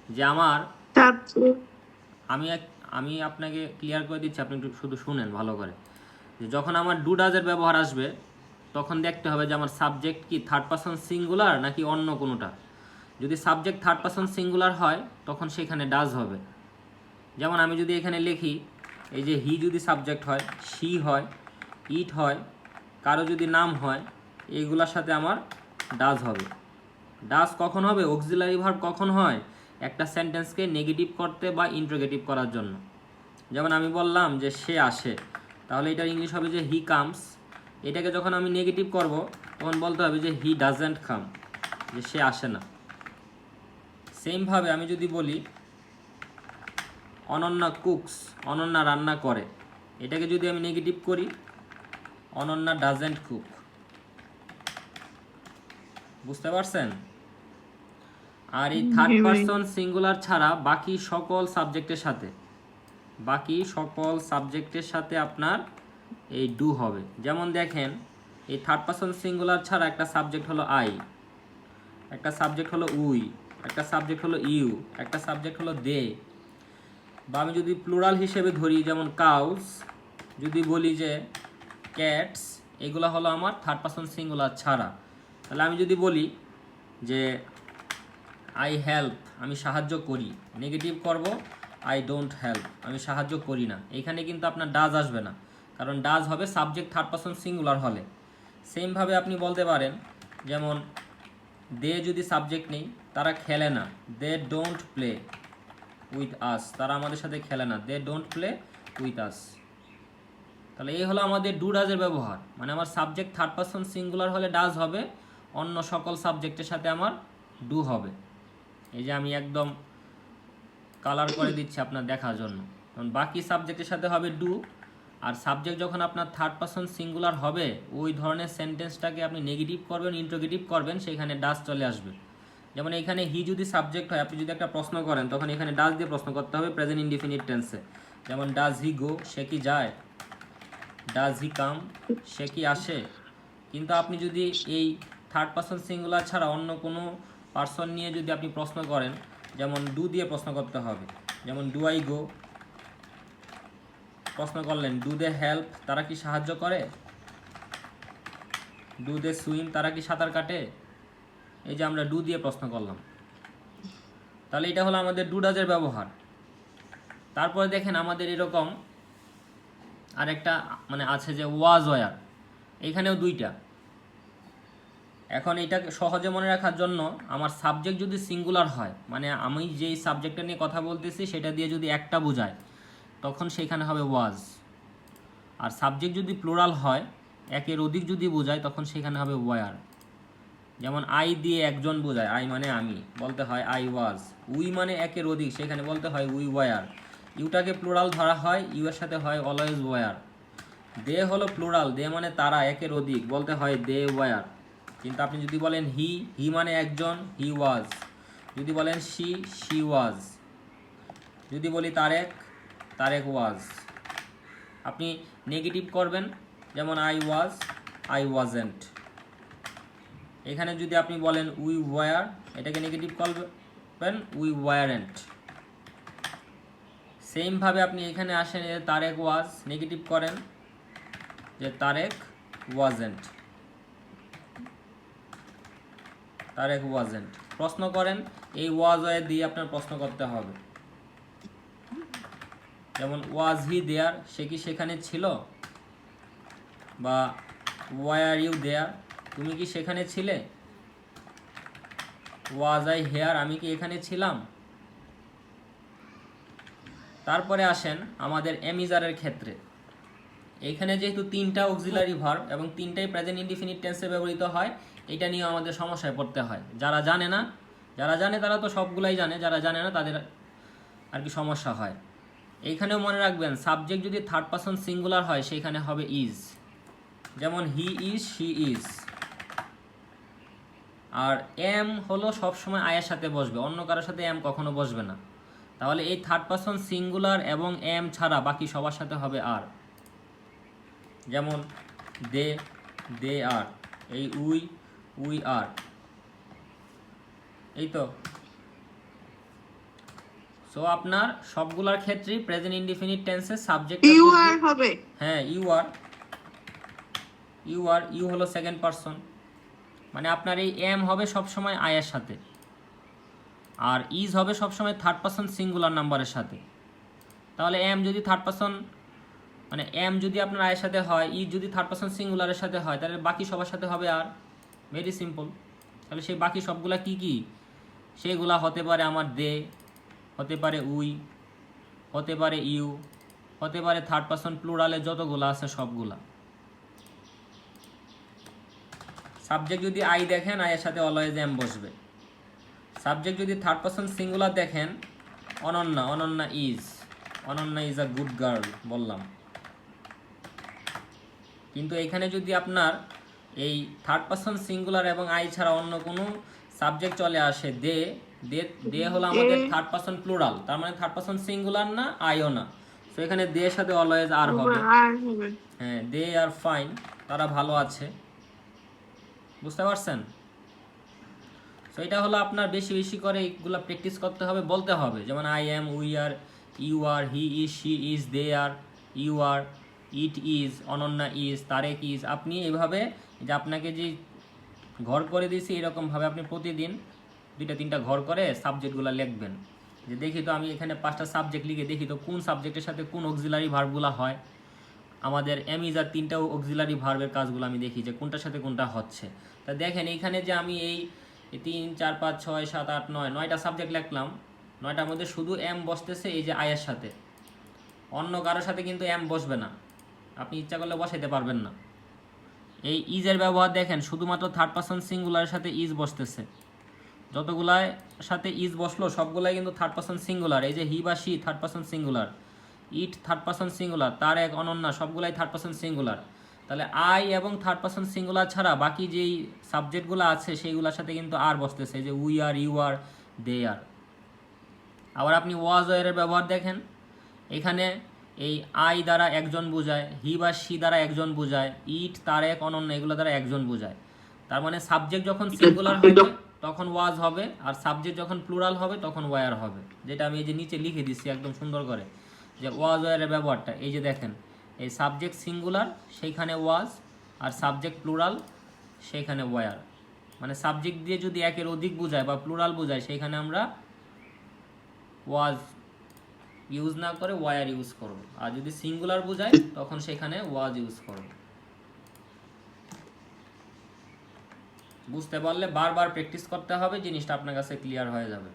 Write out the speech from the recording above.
যে আমার তারপর আমি আমি আপনাকে ক্লিয়ার করে দিচ্ছি, আপনি একটু শুধু শুনেন ভালো করে। যে যখন আমার ডু ডাজের ব্যবহার আসবে তখন দেখতে হবে যে আমার সাবজেক্ট কি থার্ড পারসন সিঙ্গুলার নাকি অন্য কোনোটা। যদি সাবজেক্ট থার্ড পারসন সিঙ্গুলার হয় তখন সেখানে ডাজ হবে। যেমন আমি যদি এখানে লিখি, এই যে হি যদি সাবজেক্ট হয়, শি হয়, ইট হয়, কারো যদি নাম হয়, এইগুলোর সাথে আমার ডাজ হবে। ডাজ কখন হবে? অক্সিলারি ভার্ব কখন হয়? একটা সেন্টেন্সকে নেগেটিভ করতে বা ইন্ট্রোগেটিভ করার জন্য। যেমন আমি বললাম যে সে আসে, তাহলে এটার ইংলিশ হবে যে হি কামস। এটাকে যখন আমি নেগেটিভ করব তখন বলতে হবে যে হি ডাজেন্ট কাম, যে সে আসে না। সেমভাবে আমি যদি বলি অনন্যা কুকস, অনন্যা রান্না করে, এটাকে যদি আমি নেগেটিভ করি অনন্যা ডাজেন্ট কুক। বুঝতে পারছেন? আর এই থার্ড হ্যাঁ ভাই। পারসন সিঙ্গুলার ছাড়া বাকি সকল সাবজেক্টের সাথে আপনার এই ডু হবে। যেমন দেখেন, এই থার্ড পারসন সিঙ্গুলার ছাড়া একটা সাবজেক্ট হলো আই, একটা সাবজেক্ট হলো উই, একটা সাবজেক্ট হলো ইউ, একটা সাবজেক্ট হলো দে। বা আমি যদি প্লুরাল হিসেবে ধরি, যেমন কাউস, যদি বলি যে ক্যাটস, এগুলো হলো আমার থার্ড পারসন সিঙ্গুলার ছাড়া। তাহলে আমি যদি বলি যে আই হেল্প, আমি সাহায্য করি, নেগেটিভ করব আই ডোন্ট হেল্প, আমি সাহায্য করি না, এখানে কিন্তু আপনার ডাজ আসবে না, কারণ ডাজ হবে সাবজেক্ট থার্ড পারসন সিঙ্গুলার হলে। সেমভাবে আপনি বলতে পারেন, যেমন দে যদি সাবজেক্ট নেই, তারা খেলে না, they don't play with us, তারা আমাদের সাথে খেলে না, they don't play with us. তাহলে এই হলো আমাদের ডু ডাজের ব্যবহার। মানে আমার সাবজেক্ট থার্ড পারসন সিঙ্গুলার হলে ডাজ হবে, অন্য সকল সাবজেক্টের সাথে আমার ডু হবে। এই যে আমি একদম কালার করে দিচ্ছি আপনার দেখার জন্য। কারণ বাকি সাবজেক্টের সাথে হবে ডু, আর সাবজেক্ট যখন আপনার থার্ড পারসন সিঙ্গুলার হবে ওই ধরনের সেন্টেন্সটাকে আপনি নেগেটিভ করবেন, ইন্ট্রোগেটিভ করবেন, সেইখানে ডাজ চলে আসবে। যেমন এখানে হি যদি সাবজেক্ট হয়, আপনি যদি একটা প্রশ্ন করেন তখন এখানে ডাজ দিয়ে প্রশ্ন করতে হবে প্রেজেন্ট ইনডিফিনিট টেন্সে। যেমন ডাজ হি গো, সে কি যায়, ডাজ হি কাম, সে কি আসে। কিন্তু আপনি যদি এই থার্ড পারসন সিঙ্গুলার ছাড়া অন্য কোনো পার্সন নিয়ে যদি আপনি প্রশ্ন করেন, যেমন ডু দিয়ে প্রশ্ন করতে হবে। যেমন ডু আই গো, প্রশ্ন করলেন ডু দে হেল্প, তারা কি সাহায্য করে, ডু দে সুইম, তারা কি সাঁতার কাটে। এই যে আমরা ডু দিয়ে প্রশ্ন করলাম, তাহলে এটা হলো আমাদের ডু ডাজের ব্যবহার। তারপরে দেখেন আমাদের এরকম আরেকটা মানে আছে যে ওয়াজ ওয়ার, এইখানেও দুইটা। এখন এটাকে সহজে মনে রাখার জন্য আমার সাবজেক্ট যদি সিঙ্গুলার হয়, মানে আমি যেই সাবজেক্টটা নিয়ে কথা বলতেছি সেটা দিয়ে যদি একটা বোঝায় তখন সেখানে হবে ওয়াজ। আর সাবজেক্ট যদি প্লুরাল হয়, একের অধিক যদি বোঝায় তখন সেখানে হবে ওয়ার। যেমন আই দিয়ে একজন বোঝায়, আই মানে আমি, বলতে হয় আই ওয়াজ। উই মানে একের অধিক, সেখানে বলতে হয় উই ওয়ার। ইউটাকে প্লুরাল ধরা হয়, ইউ এর সাথে হয় অলওয়েজ ওয়ার। দে হলো প্লুরাল, দে মানে তারা, একের অধিক, বলতে হয় দে ওয়ার। কিন্তু আপনি যদি বলেন হি, হি মানে একজন, হি ওয়াজ। যদি বলেন শি, শি ওয়াজ। যদি বলি তারেক, তারেক ওয়াজ। আপনি নেগেটিভ করবেন, যেমন আই ওয়াজ, আই ওয়াজেন্ট। এখানে যদি আপনি বলেন উই ওয়ার, এটাকে নেগেটিভ করবেন উই ওয়ারেন্ট। সেমভাবে আপনি এখানে আসেন তারেক ওয়াজ, নেগেটিভ করেন যে তারেক ওয়াজেন্ট, তারেক ওয়াজেন্ট। প্রশ্ন করেন, এই ওয়াজ ওয়ে দিয়ে আপনার প্রশ্ন করতে হবে। যেমন ওয়াজ হি দেয়ার, সে কি সেখানে ছিল, বা ওয়াই আর ইউ দেয়ার, তুমি কি সেখানে ছিলে, ওয়াজ আই হেয়ার, আমি কি এখানে ছিলাম। তারপরে আসেন আমাদের এমিজারের ক্ষেত্রে। এইখানে যেহেতু তিনটা অক্সিলারি ভার্ব এবং তিনটাই প্রেজেন্ট ইনডিফিনিট টেন্সে ব্যবহৃত হয়, এটা নিয়ে আমাদের সমস্যায় পড়তে হয়। যারা জানে না, যারা জানে তারা তো সবগুলাই জানে, যারা জানে না তাদের আর কি সমস্যা হয়। এইখানেও মনে রাখবেন, সাবজেক্ট যদি থার্ড পারসন সিঙ্গুলার হয় সেখানে হবে ইজ। যেমন হি ইজ, শি ইজ। আর এম হলো সবসময় আয়ের সাথে বসবে, অন্য কারোর সাথে এম কখনো বসবে না। তাহলে এই থার্ড পারসন সিঙ্গুলার এবং এম ছাড়া বাকি সবার সাথে হবে আর। যেমন দে, দে আর। এই উই, উই আর। এই তো। সো আপনার সবগুলোর ক্ষেত্রেই প্রেজেন্ট ইনডিফিনিট টেন্সে সাবজেক্টটা ইউ যদি আর হবে। হ্যাঁ ইউ হলো সেকেন্ড পারসন, মানে আপনার এই এম হবে সবসময় আই এর সাথে, আর ইজ হবে সবসময় থার্ড পারসন সিঙ্গুলার নাম্বারের সাথে। তাহলে এম যদি থার্ড পারসন, মানে এম যদি আপনার আয়ের সাথে হয়, ই যদি থার্ড পারসন সিঙ্গুলারের সাথে হয়, তাহলে বাকি সবার সাথে হবে আর। Very simple. তাহলে সেই বাকি সবগুলা কি কি? সেগুলা হতে পারে আমার দে, হতে পারে উই, হতে পারে ইউ, হতে পারে থার্ড পারসন প্লুরালে যতগুলো আছে সবগুলা। সাবজেক্ট যদি আই দেখেন, আয়ের সাথে অলওয়েজ এম বসবে। সাবজেক্ট যদি থার্ড পারসন সিঙ্গুলার দেখেন, Ananya is a good girl বললাম। কিন্তু এখানে যদি আপনার এই থার্ড পারসন সিঙ্গুলার এবং আই ছাড়া অন্য কোনো সাবজেক্ট চলে আসে, দে হলো আমাদের থার্ড পারসন প্লুরাল, তার মানে থার্ড পারসন সিঙ্গুলার না, আইও না। তো এখানে দে এর সাথে অলওয়েজ আর হবে। হ্যাঁ, দে আর ফাইন, তারা ভালো আছে। বুঝতে পারছেন? তো এটা হলো আপনার বেশি বেশি করে এইগুলো প্র্যাকটিস করতে হবে, বলতে হবে। যেমন I am, we are, you are, he is, she is, they are, you are, it is, Ananya is, Tareq is. আপনি এইভাবে যে আপনাকে যে ঘর করে দিয়েছি, এরকমভাবে আপনি প্রতিদিন 2-3টা ঘর করে সাবজেক্টগুলো লিখবেন। যে দেখি তো আমি এখানে 5টা সাবজেক্ট লিখে দেখি তো কোন সাবজেক্টের সাথে কোন অক্সিলারি ভার্বগুলো হয়। আমাদের এম ইজ আর 3টা অক্সিলারি ভার্বের কাজগুলো আমি দেখি যে কোনটার সাথে কোনটা হচ্ছে। তা দেখেন এইখানে যে আমি এই 3, 4, 5, 6, 7, 8, 9টা সাবজেক্ট লিখলাম, 9টার মধ্যে শুধু এম বসতেছে এই যে আয়ের সাথে, অন্য কারোর সাথে কিন্তু এম বসবে না, আপনি ইচ্ছা করলে বসাইতে পারবেন না। এই ইজের ব্যবহার দেখেন, শুধুমাত্র থার্ড পারসন সিঙ্গুলারের সাথে ইজ বসতেছে। যতগুলার সাথে ইজ বসলো সবগুলাই কিন্তু থার্ড পারসন সিঙ্গুলার। এই যে হি বা she third person singular, it third person singular, তার এক, অনন্যা সবগুলাই থার্ড পারসন সিঙ্গুলার। তাহলে আই এবং থার্ড পারসন সিঙ্গুলার ছাড়া বাকি যেই সাবজেক্টগুলো আছে সেইগুলোর সাথে কিন্তু আর বসতেছে, যে উই আর, ইউ আর, দে আর। আবার আপনি ওয়াজ এর ব্যবহার দেখেন, এখানে এই আই দ্বারা একজন বোঝায়, হি বা শি দ্বারা একজন বোঝায়, ইট, তার এক, অনন্য এগুলো দ্বারা একজন বোঝায়। তার মানে সাবজেক্ট যখন সিঙ্গুলার হবে তখন ওয়াজ হবে, আর সাবজেক্ট যখন প্লুরাল হবে তখন ওয়ার হবে। যেটা আমি এই যে নিচে লিখে দিচ্ছি একদম সুন্দর করে, যে ওয়াজ ওয়ারের ব্যবহারটা এই যে দেখেন, এই সাবজেক্ট সিঙ্গুলার সেইখানে ওয়াজ, আর সাবজেক্ট প্লুরাল সেইখানে ওয়ার। মানে সাবজেক্ট দিয়ে যদি একের অধিক বোঝায় বা প্লুরাল বোঝায়, সেইখানে আমরা ওয়াজ ইউজ না করে ওয়ার ইউজ করব, আর যদি সিঙ্গুলার বোঝায় তখন সেখানে ওয়াজ ইউজ করব। বুঝতে পারলে বারবার প্র্যাকটিস করতে হবে, জিনিসটা আপনার কাছে ক্লিয়ার হয়ে যাবে।